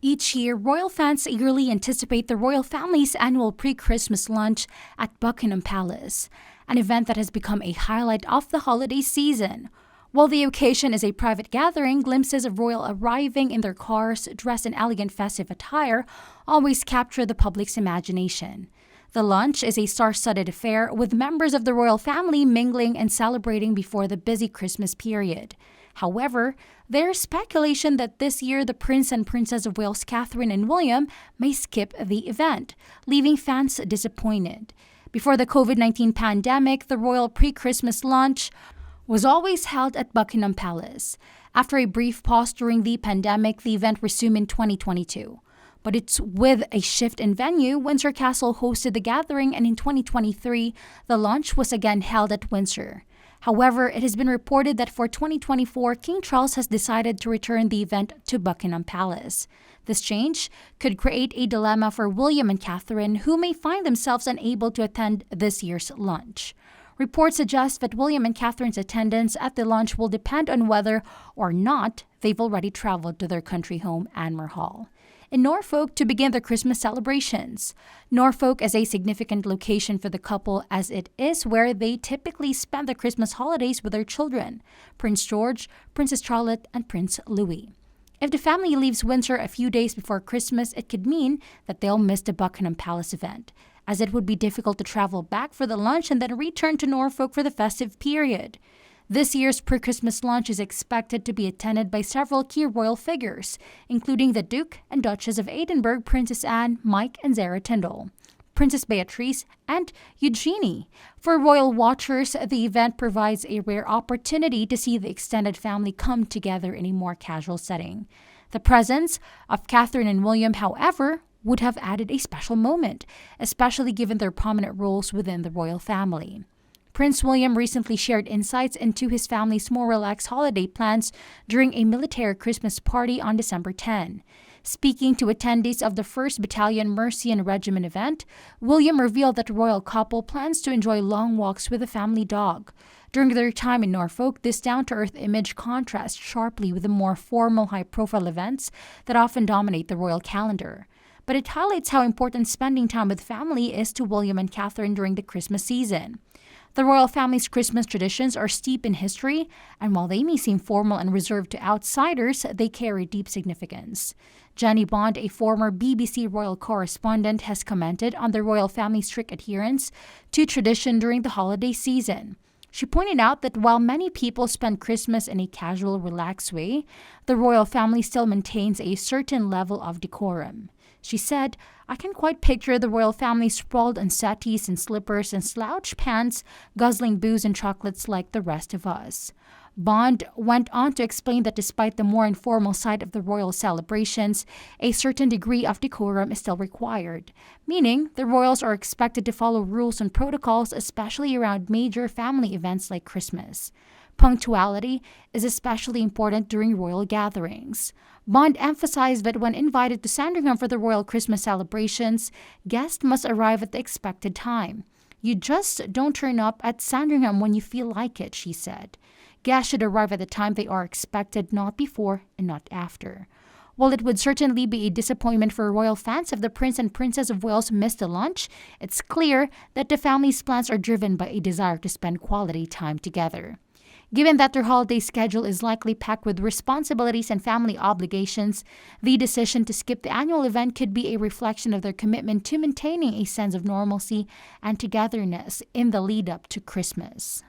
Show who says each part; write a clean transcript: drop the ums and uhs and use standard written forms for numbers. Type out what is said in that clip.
Speaker 1: Each year, royal fans eagerly anticipate the royal family's annual pre-Christmas lunch at Buckingham Palace, an event that has become a highlight of the holiday season. While the occasion is a private gathering, glimpses of royal arriving in their cars, dressed in elegant festive attire, always capture the public's imagination. The lunch is a star-studded affair, with members of the royal family mingling and celebrating before the busy Christmas period. However, there's speculation that this year the Prince and Princess of Wales, Catherine and William, may skip the event, leaving fans disappointed. Before the COVID-19 pandemic, the royal pre-Christmas lunch was always held at Buckingham Palace. After a brief pause during the pandemic, the event resumed in 2022. But it's with a shift in venue. Windsor Castle hosted the gathering, and in 2023, the lunch was again held at Windsor. However, it has been reported that for 2024, King Charles has decided to return the event to Buckingham Palace. This change could create a dilemma for William and Catherine, who may find themselves unable to attend this year's lunch. Reports suggest that William and Catherine's attendance at the lunch will depend on whether or not they've already traveled to their country home, Anmer Hall, in Norfolk to begin their Christmas celebrations. Norfolk is a significant location for the couple, as it is where they typically spend the Christmas holidays with their children, Prince George, Princess Charlotte, and Prince Louis. If the family leaves Windsor a few days before Christmas, it could mean that they'll miss the Buckingham Palace event, as it would be difficult to travel back for the lunch and then return to Norfolk for the festive period. This year's pre-Christmas lunch is expected to be attended by several key royal figures, including the Duke and Duchess of Edinburgh, Princess Anne, Mike and Zara Tyndall, Princess Beatrice, and Eugenie. For royal watchers, the event provides a rare opportunity to see the extended family come together in a more casual setting. The presence of Catherine and William, however, would have added a special moment, especially given their prominent roles within the royal family. Prince William recently shared insights into his family's more relaxed holiday plans during a military Christmas party on December 10. Speaking to attendees of the 1st Battalion Mercian Regiment event, William revealed that the royal couple plans to enjoy long walks with a family dog. During their time in Norfolk, this down-to-earth image contrasts sharply with the more formal, high-profile events that often dominate the royal calendar. But it highlights how important spending time with family is to William and Catherine during the Christmas season. The royal family's Christmas traditions are steep in history, and while they may seem formal and reserved to outsiders, they carry deep significance. Jenny Bond, a former BBC royal correspondent, has commented on the royal family's strict adherence to tradition during the holiday season. She pointed out that while many people spend Christmas in a casual, relaxed way, the royal family still maintains a certain level of decorum. She said, "I can quite picture the royal family sprawled on settees in slippers and slouch pants, guzzling booze and chocolates like the rest of us." Bond went on to explain that despite the more informal side of the royal celebrations, a certain degree of decorum is still required, meaning the royals are expected to follow rules and protocols, especially around major family events like Christmas. Punctuality is especially important during royal gatherings. Bond emphasized that when invited to Sandringham for the royal Christmas celebrations, guests must arrive at the expected time. "You just don't turn up at Sandringham when you feel like it," she said. Guests should arrive at the time they are expected, not before and not after. While it would certainly be a disappointment for royal fans if the Prince and Princess of Wales missed the lunch, it's clear that the family's plans are driven by a desire to spend quality time together. Given that their holiday schedule is likely packed with responsibilities and family obligations, the decision to skip the annual event could be a reflection of their commitment to maintaining a sense of normalcy and togetherness in the lead-up to Christmas.